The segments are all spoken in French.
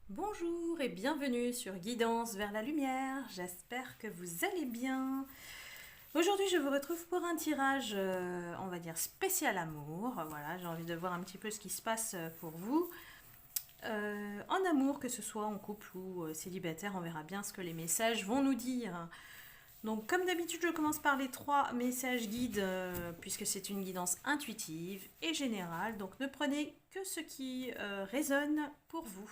Bonjour et bienvenue sur Guidance vers la lumière, j'espère que vous allez bien. Aujourd'hui je vous retrouve pour un tirage, on va dire spécial amour. Voilà, j'ai envie de voir un petit peu ce qui se passe pour vous. En amour, que ce soit en couple ou célibataire, on verra bien ce que les messages vont nous dire. Donc comme d'habitude je commence par les 3 messages guides puisque c'est une guidance intuitive et générale. Donc ne prenez que ce qui résonne pour vous.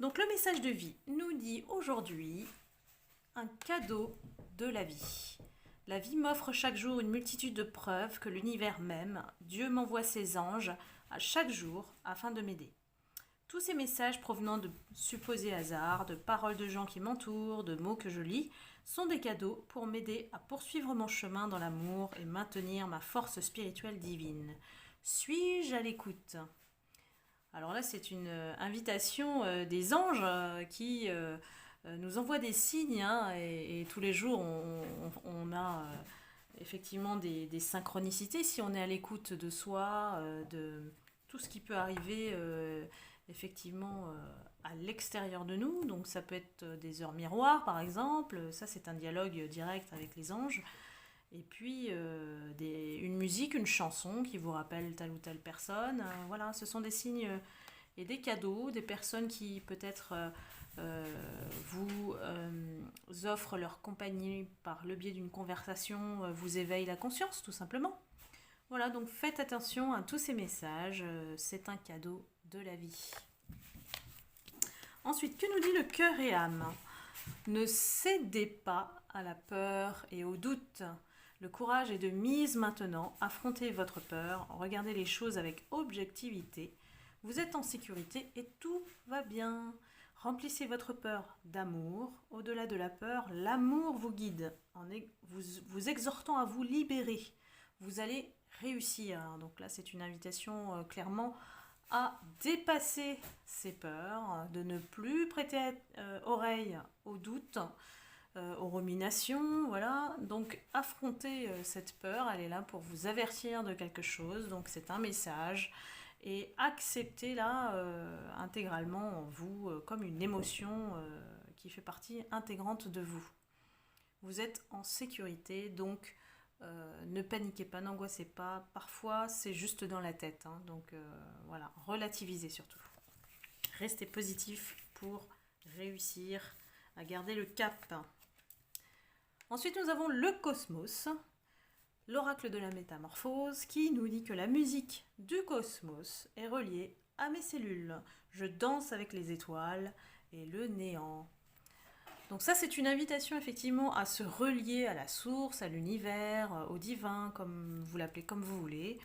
Donc le message de vie nous dit aujourd'hui un cadeau de la vie. La vie m'offre chaque jour une multitude de preuves que l'univers m'aime. Dieu m'envoie ses anges à chaque jour afin de m'aider. Tous ces messages provenant de supposés hasards, de paroles de gens qui m'entourent, de mots que je lis, sont des cadeaux pour m'aider à poursuivre mon chemin dans l'amour et maintenir ma force spirituelle divine. Suis-je à l'écoute ? Alors là, c'est une invitation des anges qui nous envoient des signes, hein, et tous les jours, on a effectivement des synchronicités si on est à l'écoute de soi, de tout ce qui peut arriver effectivement à l'extérieur de nous. Donc ça peut être des heures miroirs, par exemple. Ça, c'est un dialogue direct avec les anges. Et puis une musique, une chanson qui vous rappelle telle ou telle personne. Voilà, ce sont des signes et des cadeaux, des personnes qui peut-être vous offrent leur compagnie par le biais d'une conversation, vous éveillent la conscience tout simplement. Voilà, donc faites attention à tous ces messages, c'est un cadeau de la vie. Ensuite, que nous dit le cœur et âme ? Ne cédez pas à la peur et au doute. Le courage est de mise maintenant. Affrontez votre peur, regardez les choses avec objectivité. Vous êtes en sécurité et tout va bien. Remplissez votre peur d'amour. Au-delà de la peur, l'amour vous guide, vous exhortant à vous libérer. Vous allez réussir. Donc là, c'est une invitation clairement à dépasser ces peurs, de ne plus prêter oreille aux doutes, aux ruminations, voilà. Donc affronter cette peur, elle est là pour vous avertir de quelque chose, donc c'est un message, et acceptez-la intégralement en vous comme une émotion qui fait partie intégrante de vous. Vous êtes en sécurité, donc ne paniquez pas, n'angoissez pas. Parfois, c'est juste dans la tête. Hein, donc voilà, relativisez surtout. Restez positif pour réussir à garder le cap. Ensuite, nous avons le cosmos, l'oracle de la métamorphose, qui nous dit que la musique du cosmos est reliée à mes cellules. Je danse avec les étoiles et le néant. Donc ça, c'est une invitation effectivement à se relier à la source, à l'univers, au divin, comme vous l'appelez, comme vous voulez.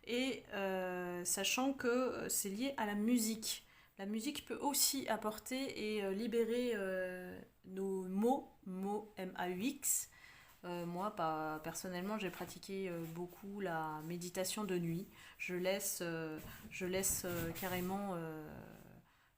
Et sachant que c'est lié à la musique. La musique peut aussi apporter et libérer nos mots M-A-U-X. Moi, personnellement, j'ai pratiqué beaucoup la méditation de nuit. Je laisse carrément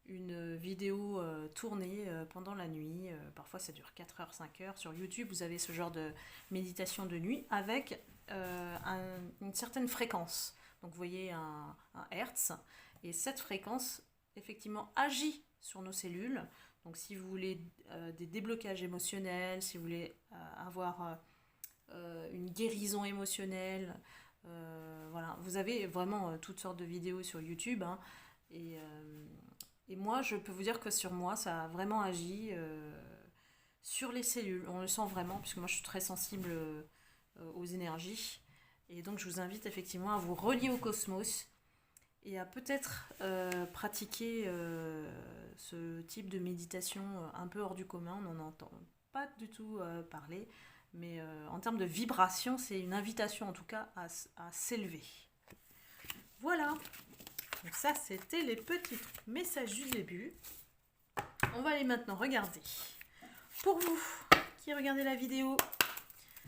une vidéo tournée pendant la nuit. Parfois, ça dure 4 heures, 5 heures. Sur YouTube, vous avez ce genre de méditation de nuit avec une certaine fréquence. Donc, vous voyez un hertz. Et cette fréquence, effectivement, agit sur nos cellules. Donc, si vous voulez des déblocages émotionnels, si vous voulez avoir une guérison émotionnelle, voilà. Vous avez vraiment toutes sortes de vidéos sur YouTube. Hein, et moi, je peux vous dire que sur moi, ça a vraiment agi sur les cellules. On le sent vraiment, puisque moi, je suis très sensible aux énergies. Et donc, je vous invite effectivement à vous relier au cosmos et à peut-être pratiquer ce type de méditation un peu hors du commun. On n'en entend pas du tout parler. Mais en termes de vibration, c'est une invitation en tout cas à s'élever. Voilà. Donc ça, c'était les petits messages du début. On va aller maintenant regarder. Pour vous qui regardez la vidéo,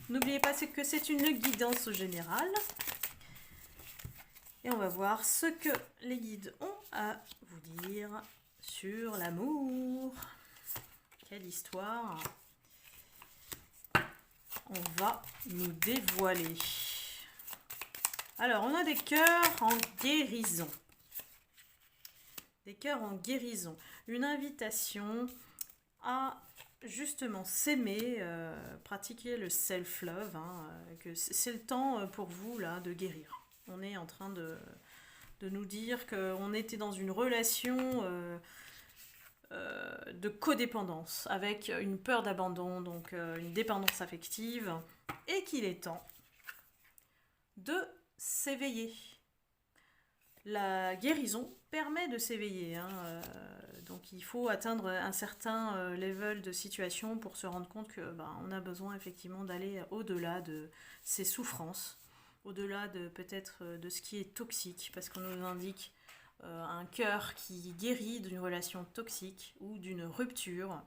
n'oubliez pas que c'est une guidance générale. Et on va voir ce que les guides ont à vous dire sur l'amour. Quelle histoire on va nous dévoiler. Alors, on a des cœurs en guérison. Des cœurs en guérison. Une invitation à justement s'aimer, pratiquer le self-love, hein, que c'est le temps pour vous là de guérir. On est en train de nous dire qu'on était dans une relation de codépendance, avec une peur d'abandon, donc une dépendance affective, et qu'il est temps de s'éveiller. La guérison permet de s'éveiller, hein, donc il faut atteindre un certain level de situation pour se rendre compte que on a besoin effectivement d'aller au-delà de ces souffrances, au-delà de peut-être de ce qui est toxique, parce qu'on nous indique un cœur qui guérit d'une relation toxique ou d'une rupture.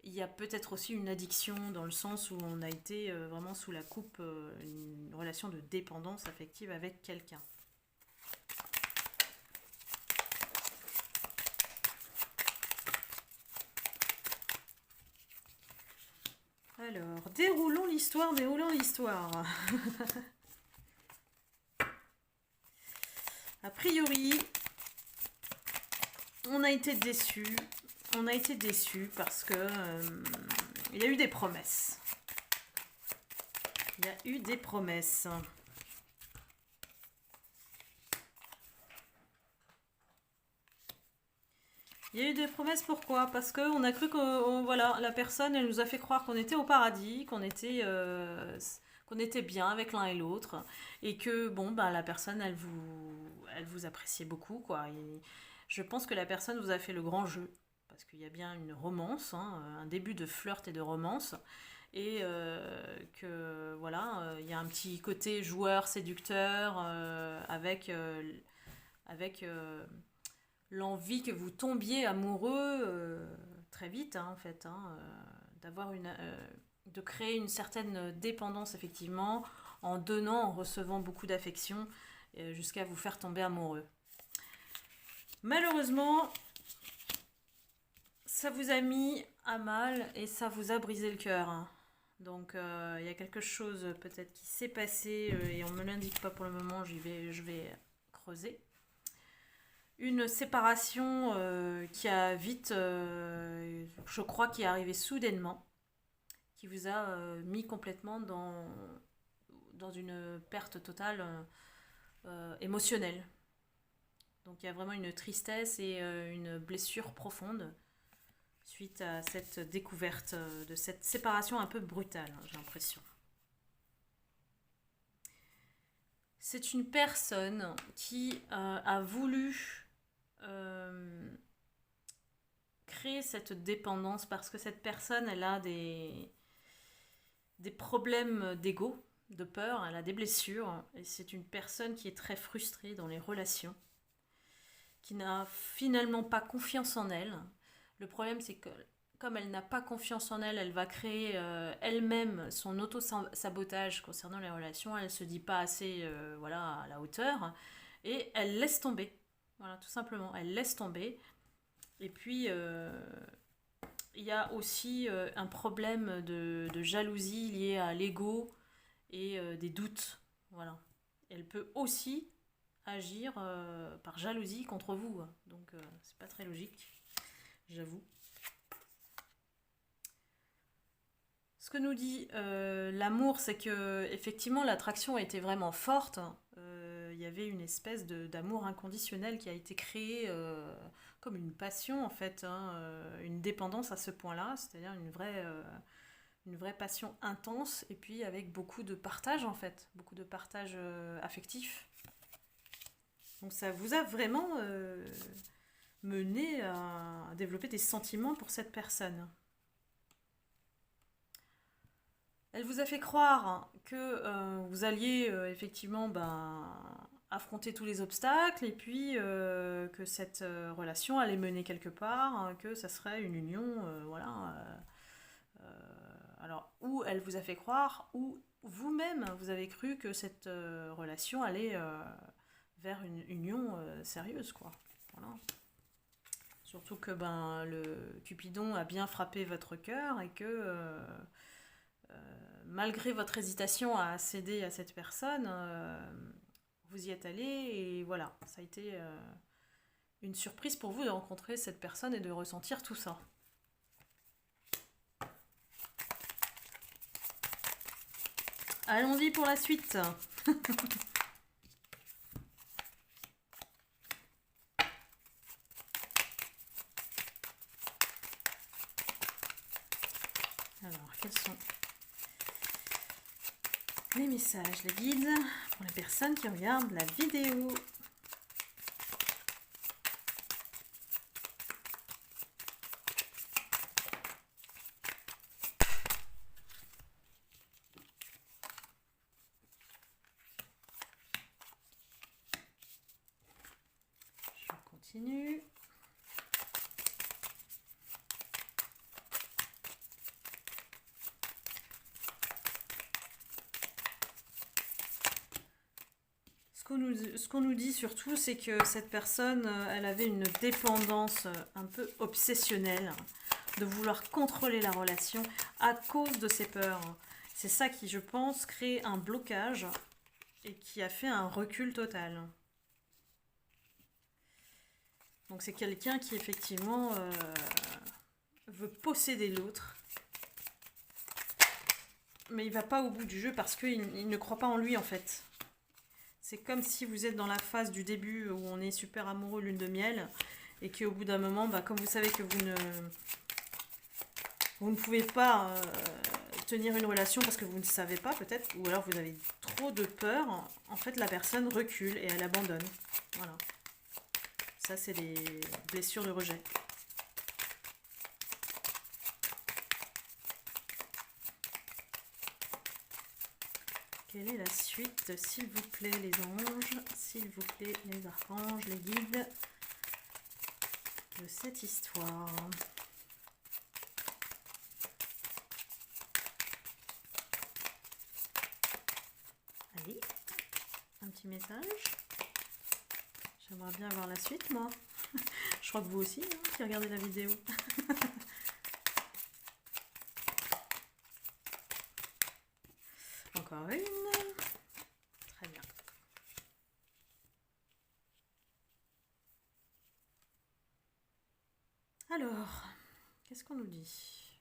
Il y a peut-être aussi une addiction dans le sens où on a été vraiment sous la coupe, une relation de dépendance affective avec quelqu'un. Alors, déroulons l'histoire, déroulons l'histoire. A priori, on a été déçus. On a été déçus parce que il y a eu des promesses. Il y a eu des promesses. Il y a eu des promesses, pourquoi? Parce qu'on a cru que voilà, la personne, elle nous a fait croire qu'on était au paradis, qu'on était bien avec l'un et l'autre, et que bon, la personne, elle vous appréciait beaucoup, quoi. Et je pense que la personne vous a fait le grand jeu, parce qu'il y a bien une romance, hein, un début de flirt et de romance, et que voilà, il y a un petit côté joueur, séducteur, avec l'envie que vous tombiez amoureux très vite, hein, en fait, hein, de créer une certaine dépendance effectivement en donnant, en recevant beaucoup d'affection jusqu'à vous faire tomber amoureux. Malheureusement, ça vous a mis à mal et ça vous a brisé le cœur, hein. Donc il y a quelque chose peut-être qui s'est passé et on ne me l'indique pas pour le moment, je vais creuser. Une séparation qui a vite, je crois, qui est arrivée soudainement, qui vous a mis complètement dans une perte totale émotionnelle. Donc il y a vraiment une tristesse et une blessure profonde suite à cette découverte de cette séparation un peu brutale, hein, j'ai l'impression. C'est une personne qui a voulu créer cette dépendance parce que cette personne, elle a des problèmes d'ego, de peur, elle a des blessures, et c'est une personne qui est très frustrée dans les relations, qui n'a finalement pas confiance en elle. Le problème, c'est que comme elle n'a pas confiance en elle, elle va créer elle-même son auto-sabotage concernant les relations. Elle ne se dit pas assez voilà, à la hauteur et elle laisse tomber. Voilà, tout simplement, elle laisse tomber. Et puis, il y a aussi un problème de jalousie lié à l'ego et des doutes. Voilà. Elle peut aussi agir par jalousie contre vous. Donc, c'est pas très logique, j'avoue. Ce que nous dit l'amour, c'est que effectivement l'attraction a été vraiment forte. Il y avait une espèce d'amour inconditionnel qui a été créé comme une passion en fait, hein, une dépendance à ce point-là, c'est-à-dire une vraie passion intense et puis avec beaucoup de partage en fait, beaucoup de partage affectif. Donc ça vous a vraiment mené à développer des sentiments pour cette personne. Elle vous a fait croire que vous alliez effectivement affronter tous les obstacles et puis que cette relation allait mener quelque part, hein, que ça serait une union, voilà. Alors, ou elle vous a fait croire, ou vous-même vous avez cru que cette relation allait vers une union sérieuse, quoi. Voilà. Surtout que le Cupidon a bien frappé votre cœur et que malgré votre hésitation à céder à cette personne, vous y êtes allé et voilà, ça a été une surprise pour vous de rencontrer cette personne et de ressentir tout ça. Allons-y pour la suite. Alors, quels sont les messages, les guides pour les personnes qui regardent la vidéo? Je continue. Ce qu'on nous dit surtout, c'est que cette personne, elle avait une dépendance un peu obsessionnelle, de vouloir contrôler la relation à cause de ses peurs. C'est ça qui, je pense, crée un blocage et qui a fait un recul total. Donc c'est quelqu'un qui, effectivement, veut posséder l'autre. Mais il va pas au bout du jeu parce qu'il ne croit pas en lui, en fait. C'est comme si vous êtes dans la phase du début où on est super amoureux, lune de miel, et qu'au bout d'un moment, comme vous savez que vous ne pouvez pas tenir une relation parce que vous ne savez pas peut-être, ou alors vous avez trop de peur, en fait la personne recule et elle abandonne. Voilà. Ça, c'est des blessures de rejet. Quelle est la suite, s'il vous plaît, les anges, s'il vous plaît, les archanges, les guides de cette histoire? Allez, un petit message. J'aimerais bien voir la suite, moi. Je crois que vous aussi, hein, qui regardez la vidéo. Encore une. Très bien. Alors, qu'est-ce qu'on nous dit?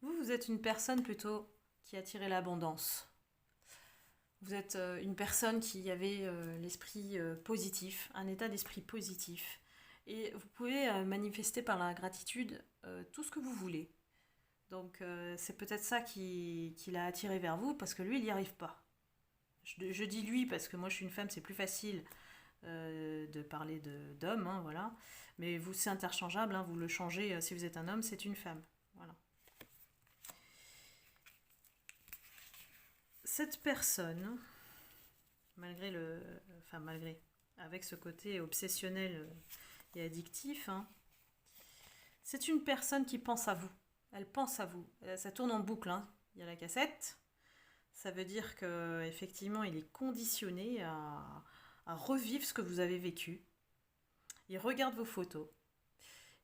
Vous êtes une personne plutôt qui attirait l'abondance. Vous êtes une personne qui avait l'esprit positif, un état d'esprit positif. Et vous pouvez manifester par la gratitude tout ce que vous voulez. Donc c'est peut-être ça qui l'a attiré vers vous, parce que lui, il n'y arrive pas. Je dis lui, parce que moi je suis une femme, c'est plus facile de parler d'homme, hein, voilà. Mais vous, c'est interchangeable, hein, vous le changez, si vous êtes un homme, c'est une femme. Voilà. Cette personne, avec ce côté obsessionnel et addictif, hein, c'est une personne qui pense à vous. Elle pense à vous. Ça tourne en boucle, hein. Il y a la cassette. Ça veut dire qu'effectivement, il est conditionné à revivre ce que vous avez vécu. Il regarde vos photos.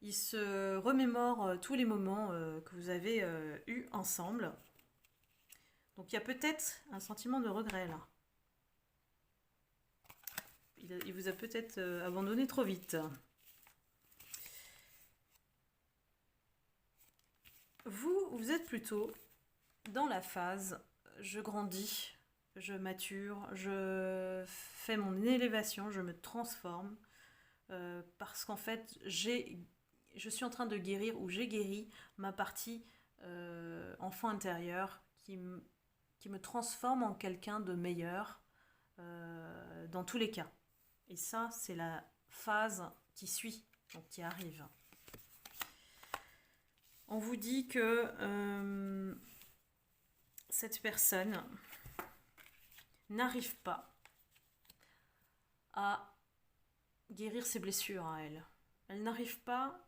Il se remémore tous les moments que vous avez eus ensemble. Donc il y a peut-être un sentiment de regret là. Il vous a peut-être abandonné trop vite. Vous êtes plutôt dans la phase je grandis, je mature, je fais mon élévation, je me transforme parce qu'en fait je suis en train de guérir ou j'ai guéri ma partie enfant intérieur qui me transforme en quelqu'un de meilleur dans tous les cas. Et ça, c'est la phase qui suit, donc qui arrive. On vous dit que cette personne n'arrive pas à guérir ses blessures à elle. Elle n'arrive pas,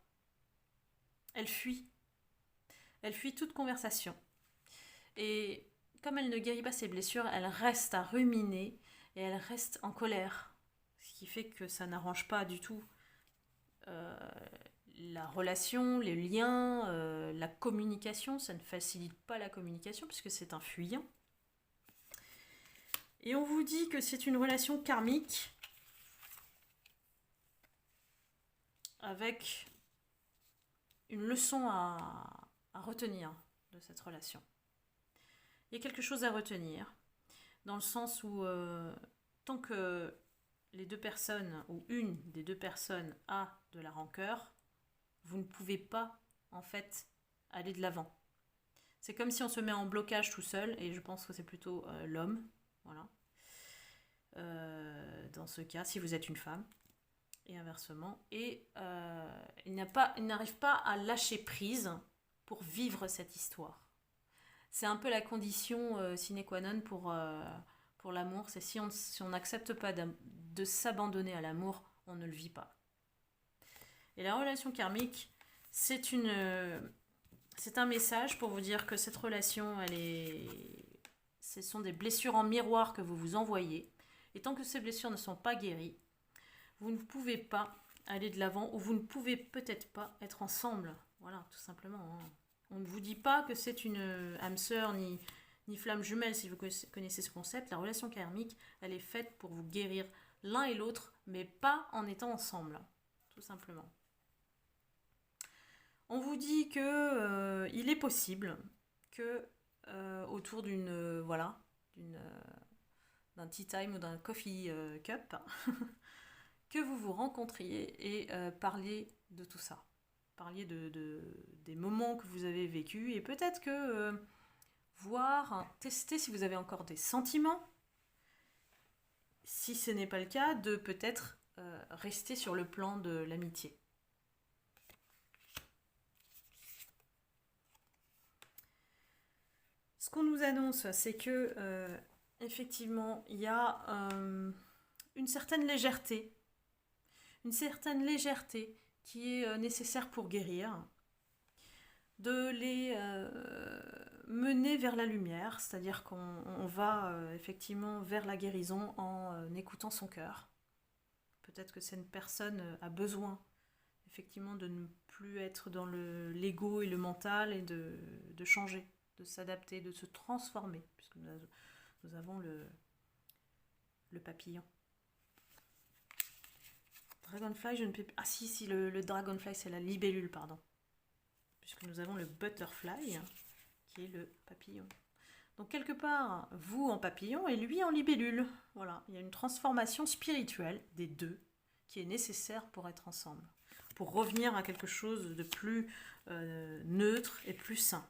elle fuit. Elle fuit toute conversation. Et comme elle ne guérit pas ses blessures, elle reste à ruminer et elle reste en colère. Ce qui fait que ça n'arrange pas du tout la relation, les liens, la communication. Ça ne facilite pas la communication puisque c'est un fuyant. Et on vous dit que c'est une relation karmique avec une leçon à retenir de cette relation. Il y a quelque chose à retenir, dans le sens où tant que les deux personnes, ou une des deux personnes a de la rancœur, vous ne pouvez pas, en fait, aller de l'avant. C'est comme si on se met en blocage tout seul, et je pense que c'est plutôt l'homme, voilà. Dans ce cas, si vous êtes une femme, et inversement, et il n'arrive pas à lâcher prise pour vivre cette histoire. C'est un peu la condition sine qua non pour l'amour, c'est si on n'accepte pas de s'abandonner à l'amour, on ne le vit pas. Et la relation karmique, c'est un message pour vous dire que cette relation, ce sont des blessures en miroir que vous vous envoyez. Et tant que ces blessures ne sont pas guéries, vous ne pouvez pas aller de l'avant ou vous ne pouvez peut-être pas être ensemble. Voilà, tout simplement. Hein. On ne vous dit pas que c'est une âme sœur ni flamme jumelle si vous connaissez ce concept. La relation karmique, elle est faite pour vous guérir l'un et l'autre, mais pas en étant ensemble. Tout simplement. On vous dit que il est possible que autour d'un tea time ou d'un coffee cup, que vous vous rencontriez et parliez de tout ça. Parliez des moments que vous avez vécus et peut-être que tester si vous avez encore des sentiments. Si ce n'est pas le cas, de peut-être rester sur le plan de l'amitié. Ce qu'on nous annonce, c'est que effectivement, il y a une certaine légèreté qui est nécessaire pour guérir, de les mener vers la lumière, c'est-à-dire qu'on va effectivement vers la guérison en écoutant son cœur. Peut-être que cette personne a besoin effectivement de ne plus être dans l'ego et le mental et de changer, de s'adapter, de se transformer, puisque nous avons le papillon. Dragonfly, je ne peux plus... Ah si, le dragonfly, c'est la libellule, pardon. Puisque nous avons le butterfly, qui est le papillon. Donc quelque part, vous en papillon et lui en libellule. Voilà, il y a une transformation spirituelle des deux qui est nécessaire pour être ensemble. Pour revenir à quelque chose de plus neutre et plus sain.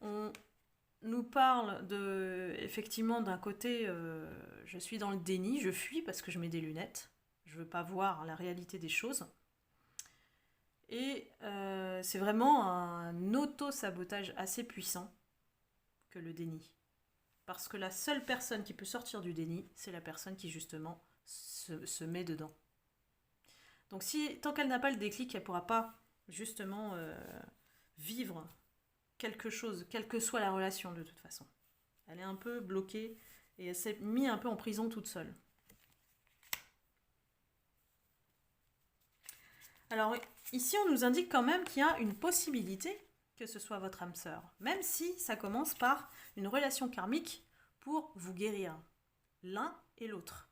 On nous parle effectivement d'un côté, je suis dans le déni, je fuis parce que je mets des lunettes, je veux pas voir la réalité des choses. Et c'est vraiment un auto-sabotage assez puissant que le déni. Parce que la seule personne qui peut sortir du déni, c'est la personne qui justement se met dedans. Donc tant qu'elle n'a pas le déclic, elle ne pourra pas justement vivre quelque chose, quelle que soit la relation de toute façon. Elle est un peu bloquée et elle s'est mise un peu en prison toute seule. Alors ici on nous indique quand même qu'il y a une possibilité que ce soit votre âme sœur, même si ça commence par une relation karmique pour vous guérir, l'un et l'autre.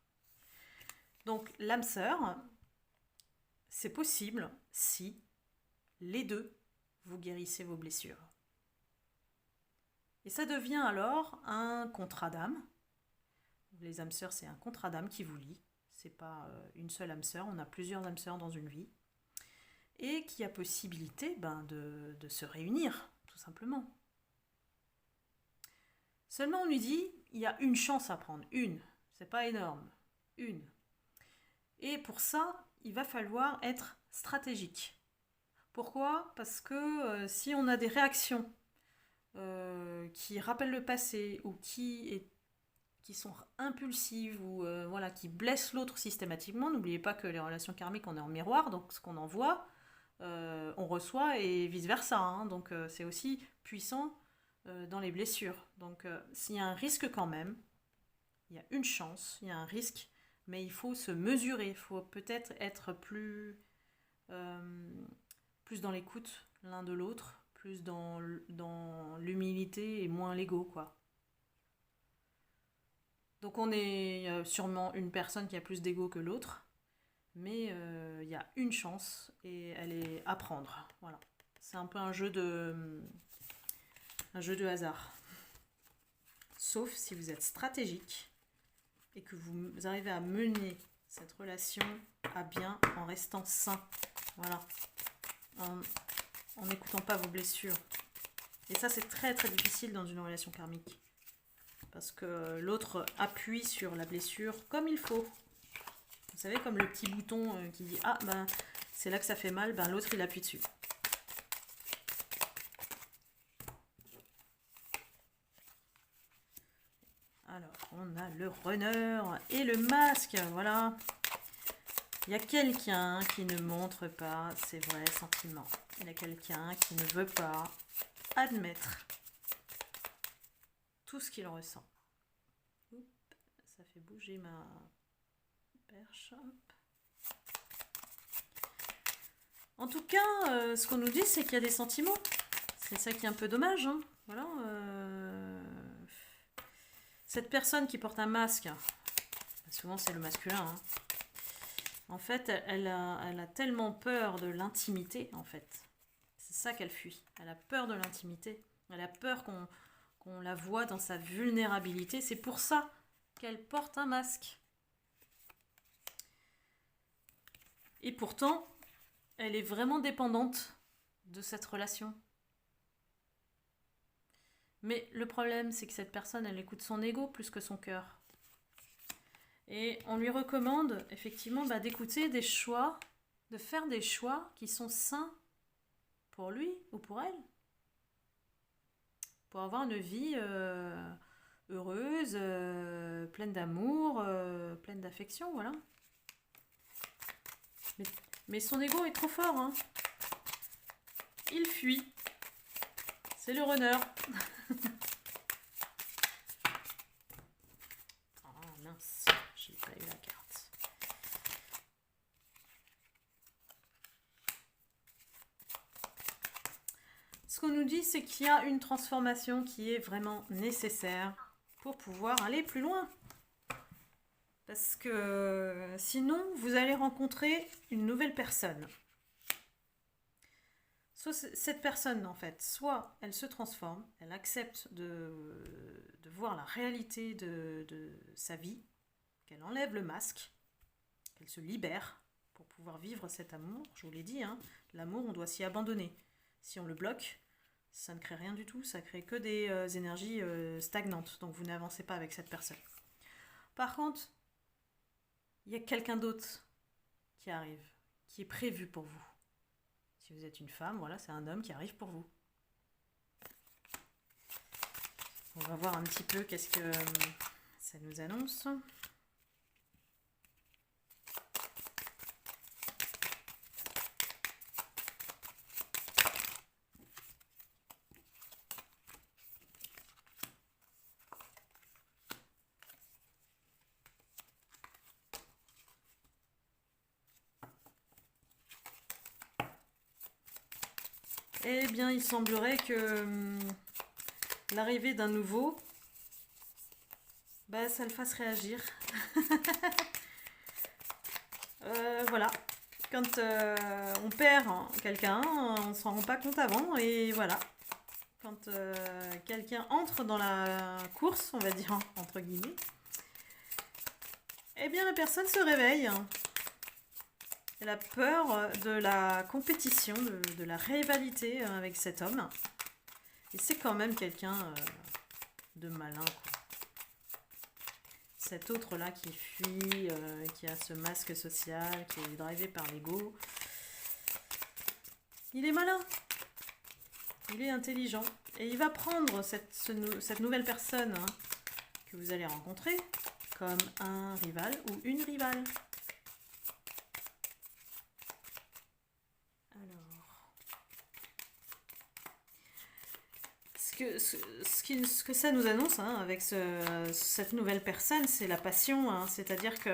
Donc l'âme sœur, c'est possible si les deux vous guérissez vos blessures. Et ça devient alors un contrat d'âme. Les âmes sœurs, c'est un contrat d'âme qui vous lie. C'est pas une seule âme sœur, on a plusieurs âmes sœurs dans une vie. Et qui a possibilité de se réunir, tout simplement. Seulement on lui dit, il y a une chance à prendre, une. C'est pas énorme, une. Et pour ça, il va falloir être stratégique. Pourquoi ? Parce que si on a des réactions qui rappellent le passé ou qui sont impulsives ou qui blessent l'autre systématiquement, n'oubliez pas que les relations karmiques, on est en miroir, donc ce qu'on envoie, on reçoit et vice-versa. Hein, donc c'est aussi puissant dans les blessures. Donc s'il y a un risque quand même, il y a une chance, il y a un risque, mais il faut se mesurer, il faut peut-être être plus dans l'écoute l'un de l'autre, plus dans l'humilité et moins l'ego, quoi. Donc on est, il y a sûrement une personne qui a plus d'ego que l'autre, mais il y a une chance et elle est à prendre. Voilà. C'est un peu un jeu de hasard. Sauf si vous êtes stratégique et que vous arrivez à mener cette relation à bien en restant sain. Voilà. En n'écoutant pas vos blessures. Et ça, c'est très très difficile dans une relation karmique. Parce que l'autre appuie sur la blessure comme il faut. Vous savez, comme le petit bouton qui dit « Ah, ben, c'est là que ça fait mal », ben, l'autre, il appuie dessus. Alors, on a le runner et le masque, voilà. Il y a quelqu'un qui ne montre pas ses vrais sentiments. Il y a quelqu'un qui ne veut pas admettre tout ce qu'il ressent. Oups, ça fait bouger ma perche. En tout cas, ce qu'on nous dit, c'est qu'il y a des sentiments. C'est ça qui est un peu dommage. Hein. Voilà. Cette personne qui porte un masque, souvent c'est le masculin, hein. En fait, elle a tellement peur de l'intimité, en fait. C'est ça qu'elle fuit. Elle a peur de l'intimité. Elle a peur qu'on la voit dans sa vulnérabilité. C'est pour ça qu'elle porte un masque. Et pourtant, elle est vraiment dépendante de cette relation. Mais le problème, c'est que cette personne, elle écoute son ego plus que son cœur. Et on lui recommande effectivement d'écouter des choix, de faire des choix qui sont sains pour lui ou pour elle. Pour avoir une vie heureuse, pleine d'amour, pleine d'affection, voilà. Mais son ego est trop fort, hein. Il fuit. C'est le runner. Oh mince, j'ai pas eu la carte. Ce qu'on nous dit, c'est qu'il y a une transformation qui est vraiment nécessaire pour pouvoir aller plus loin. Parce que sinon, vous allez rencontrer une nouvelle personne. Soit cette personne, en fait, soit elle se transforme, elle accepte de voir la réalité de sa vie, qu'elle enlève le masque, qu'elle se libère pour pouvoir vivre cet amour. Je vous l'ai dit, hein, l'amour, on doit s'y abandonner. Si on le bloque, ça ne crée rien du tout, ça crée que des énergies stagnantes, donc vous n'avancez pas avec cette personne. Par contre, il y a quelqu'un d'autre qui arrive, qui est prévu pour vous. Si vous êtes une femme, voilà, c'est un homme qui arrive pour vous. On va voir un petit peu qu'est-ce que ça nous annonce. Eh bien, il semblerait que l'arrivée d'un nouveau, ça le fasse réagir. Voilà. Quand on perd quelqu'un, on ne s'en rend pas compte avant. Et voilà. Quand quelqu'un entre dans la course, on va dire, entre guillemets, eh bien, la personne se réveille. Elle a peur de la compétition, de la rivalité avec cet homme. Et c'est quand même quelqu'un de malin, quoi. Cet autre-là qui fuit, qui a ce masque social, qui est drivé par l'ego. Il est malin. Il est intelligent. Et il va prendre cette nouvelle personne que vous allez rencontrer comme un rival ou une rivale. Ce que ça nous annonce avec cette nouvelle personne, c'est la passion. C'est-à-dire que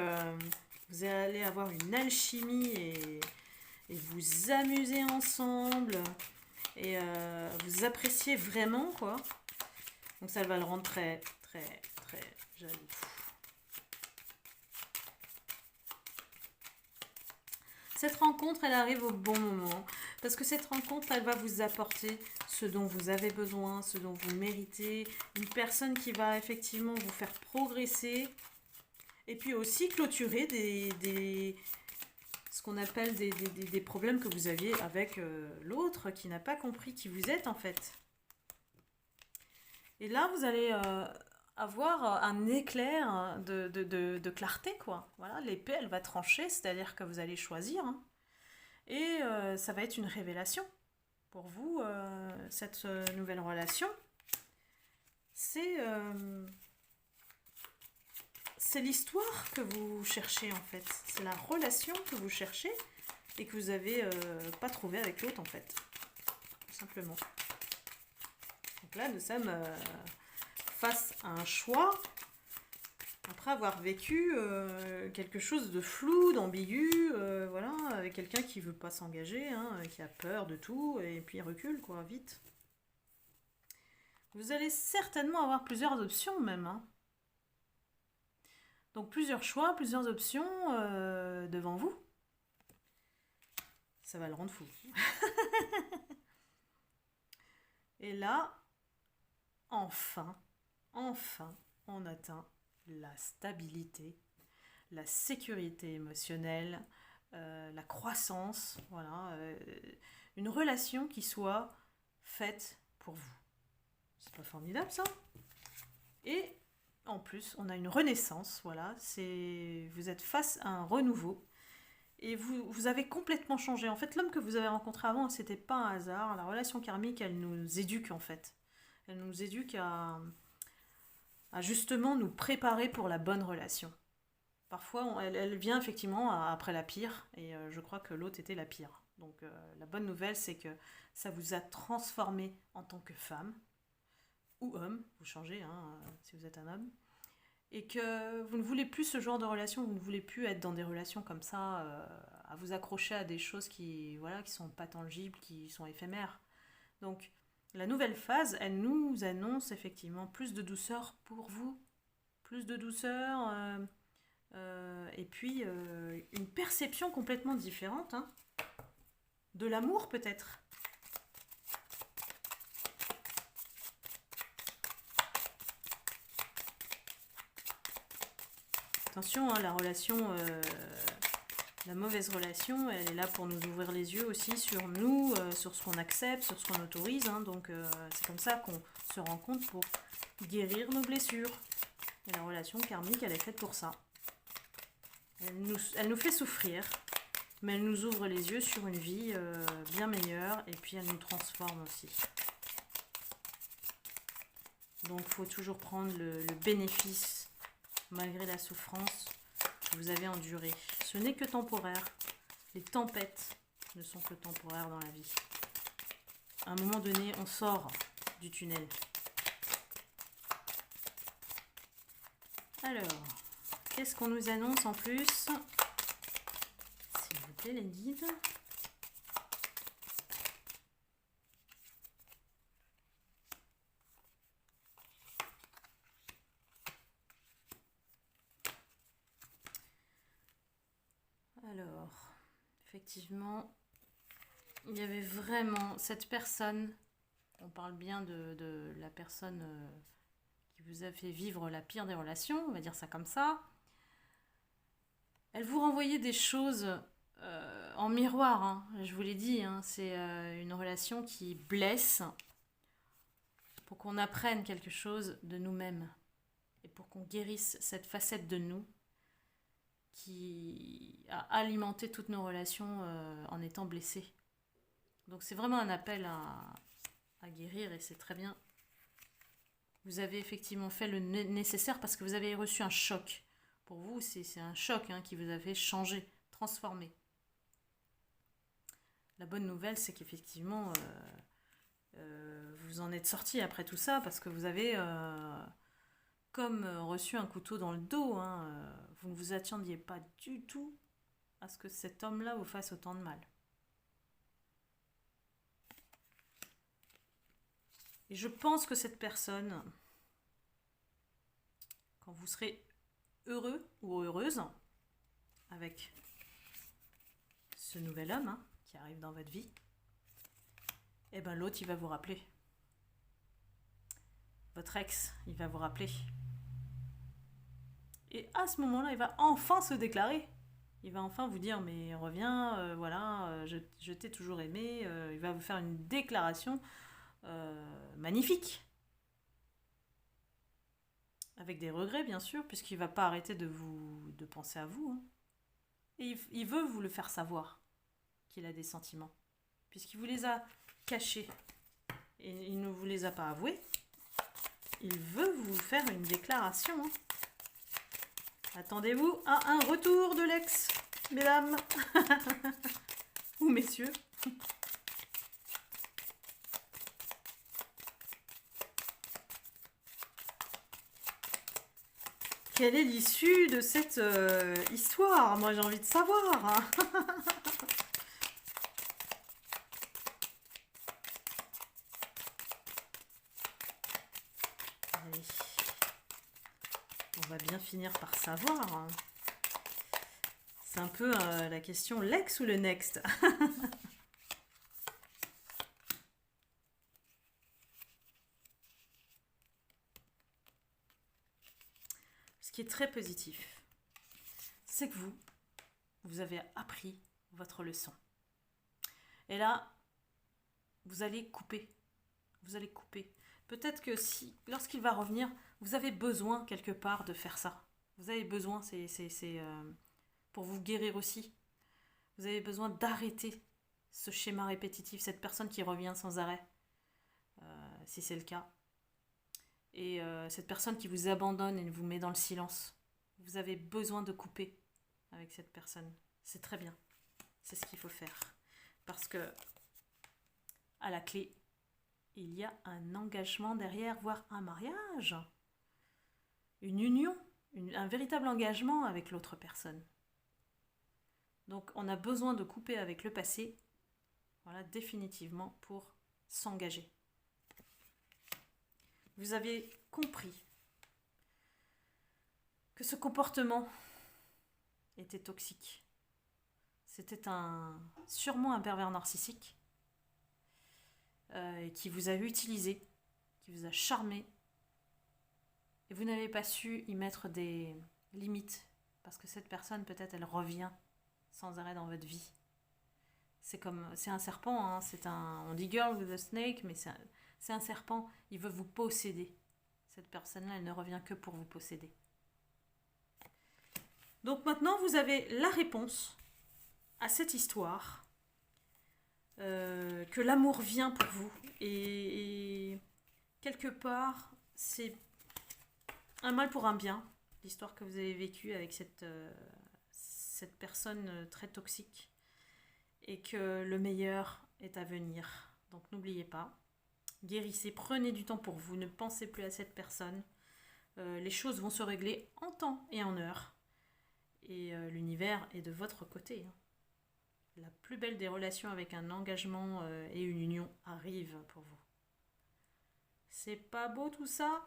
vous allez avoir une alchimie et vous amuser ensemble et vous apprécier vraiment, quoi. Donc ça va le rendre très, très, très jaloux. Cette rencontre, elle arrive au bon moment. Parce que cette rencontre, elle va vous apporter ce dont vous avez besoin, ce dont vous méritez. Une personne qui va effectivement vous faire progresser. Et puis aussi clôturer ce qu'on appelle des problèmes que vous aviez avec l'autre qui n'a pas compris qui vous êtes en fait. Et là, vous allez avoir un éclair de clarté, quoi. Voilà, l'épée, elle va trancher, c'est-à-dire que vous allez choisir. Hein. Et ça va être une révélation pour vous, cette nouvelle relation. C'est l'histoire que vous cherchez, en fait. C'est la relation que vous cherchez et que vous n'avez pas trouvé avec l'autre, en fait. Tout simplement. Donc là, nous sommes face à un choix, après avoir vécu quelque chose de flou, d'ambigu, voilà, avec quelqu'un qui veut pas s'engager, hein, qui a peur de tout, et puis il recule, quoi, vite. Vous allez certainement avoir plusieurs options, même. Hein. Donc plusieurs choix, plusieurs options devant vous. Ça va le rendre fou. Et là, enfin, on atteint la stabilité, la sécurité émotionnelle, la croissance, voilà, une relation qui soit faite pour vous. C'est pas formidable ça? Et en plus, on a une renaissance, voilà, vous êtes face à un renouveau. Et vous avez complètement changé. En fait, l'homme que vous avez rencontré avant, c'était pas un hasard. La relation karmique, elle nous éduque en fait. Elle nous éduque à justement nous préparer pour la bonne relation. Parfois, elle vient effectivement après la pire, et je crois que l'autre était la pire. Donc la bonne nouvelle, c'est que ça vous a transformé en tant que femme, ou homme, vous changez hein, si vous êtes un homme, et que vous ne voulez plus ce genre de relation, vous ne voulez plus être dans des relations comme ça, à vous accrocher à des choses qui sont pas tangibles, qui sont éphémères. Donc la nouvelle phase, elle nous annonce effectivement plus de douceur pour vous, plus de douceur, et puis une perception complètement différente, hein, de l'amour peut-être. Attention, hein, la mauvaise relation, elle est là pour nous ouvrir les yeux aussi sur nous, sur ce qu'on accepte, sur ce qu'on autorise. Hein, donc c'est comme ça qu'on se rend compte pour guérir nos blessures. Et la relation karmique, elle est faite pour ça. Elle nous fait souffrir, mais elle nous ouvre les yeux sur une vie bien meilleure et puis elle nous transforme aussi. Donc il faut toujours prendre le bénéfice malgré la souffrance que vous avez endurée. Ce n'est que temporaire. Les tempêtes ne sont que temporaires dans la vie. À un moment donné, on sort du tunnel. Alors, qu'est-ce qu'on nous annonce en plus? S'il vous plaît, les guides. Alors, effectivement, il y avait vraiment cette personne, on parle bien de la personne qui vous a fait vivre la pire des relations, on va dire ça comme ça. Elle vous renvoyait des choses en miroir, hein, je vous l'ai dit, hein, c'est une relation qui blesse pour qu'on apprenne quelque chose de nous-mêmes et pour qu'on guérisse cette facette de nous qui a alimenté toutes nos relations en étant blessées. Donc c'est vraiment un appel à guérir et c'est très bien. Vous avez effectivement fait le nécessaire parce que vous avez reçu un choc. Pour vous, c'est un choc hein, qui vous a fait changer, transformer. La bonne nouvelle, c'est qu'effectivement, vous en êtes sorti après tout ça parce que vous avez comme reçu un couteau dans le dos. Hein, vous ne vous attendiez pas du tout à ce que cet homme-là vous fasse autant de mal. Et je pense que cette personne, quand vous serez heureux ou heureuse avec ce nouvel homme hein, qui arrive dans votre vie, et ben l'autre il va vous rappeler. Votre ex, il va vous rappeler. Et à ce moment-là, il va enfin se déclarer. Il va enfin vous dire, mais reviens, voilà, je t'ai toujours aimé. Il va vous faire une déclaration magnifique. Avec des regrets, bien sûr, puisqu'il ne va pas arrêter de penser à vous. Hein. Et il veut vous le faire savoir, qu'il a des sentiments. Puisqu'il vous les a cachés et il ne vous les a pas avoués, il veut vous faire une déclaration. Hein. Attendez-vous à un retour de l'ex, mesdames ou messieurs. Quelle est l'issue de cette histoire? Moi, j'ai envie de savoir. Hein. Allez. On va bien finir par savoir. Hein. C'est un peu la question l'ex ou le next? Ce qui est très positif, c'est que vous avez appris votre leçon. Et là, vous allez couper. Vous allez couper. Peut-être que lorsqu'il va revenir, vous avez besoin quelque part de faire ça. Vous avez besoin, c'est pour vous guérir aussi. Vous avez besoin d'arrêter ce schéma répétitif, cette personne qui revient sans arrêt, si c'est le cas. Et cette personne qui vous abandonne et vous met dans le silence. Vous avez besoin de couper avec cette personne. C'est très bien. C'est ce qu'il faut faire. Parce que, à la clé, il y a un engagement derrière, voire un mariage. Une union, un véritable engagement avec l'autre personne. Donc, on a besoin de couper avec le passé, voilà, définitivement, pour s'engager. Vous avez compris que ce comportement était toxique. C'était sûrement un pervers narcissique qui vous a utilisé, qui vous a charmé. Et vous n'avez pas su y mettre des limites parce que cette personne, peut-être, elle revient sans arrêt dans votre vie. C'est un serpent, hein, on dit girl with a snake, mais c'est un serpent, il veut vous posséder. Cette personne-là, elle ne revient que pour vous posséder. Donc maintenant, vous avez la réponse à cette histoire, que l'amour vient pour vous. Et quelque part, c'est un mal pour un bien, l'histoire que vous avez vécue avec cette personne très toxique. Et que le meilleur est à venir. Donc n'oubliez pas, guérissez, prenez du temps pour vous, ne pensez plus à cette personne. Les choses vont se régler en temps et en heure. Et l'univers est de votre côté. Hein. La plus belle des relations avec un engagement et une union arrive pour vous. C'est pas beau tout ça?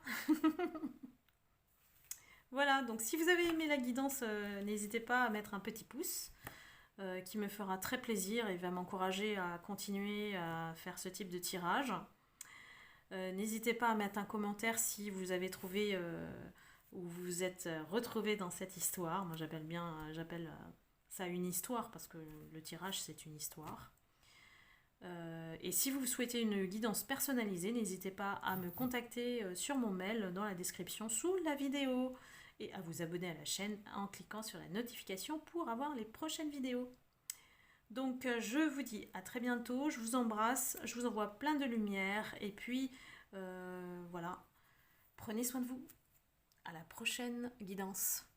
Voilà, donc si vous avez aimé la guidance, n'hésitez pas à mettre un petit pouce. Qui me fera très plaisir et va m'encourager à continuer à faire ce type de tirage. N'hésitez pas à mettre un commentaire si vous avez trouvé ou vous vous êtes retrouvé dans cette histoire. Moi j'appelle ça une histoire parce que le tirage c'est une histoire. Et si vous souhaitez une guidance personnalisée, n'hésitez pas à me contacter sur mon mail dans la description sous la vidéo. Et à vous abonner à la chaîne en cliquant sur la notification pour avoir les prochaines vidéos. Donc je vous dis à très bientôt, je vous embrasse, je vous envoie plein de lumière et puis voilà, prenez soin de vous. À la prochaine guidance.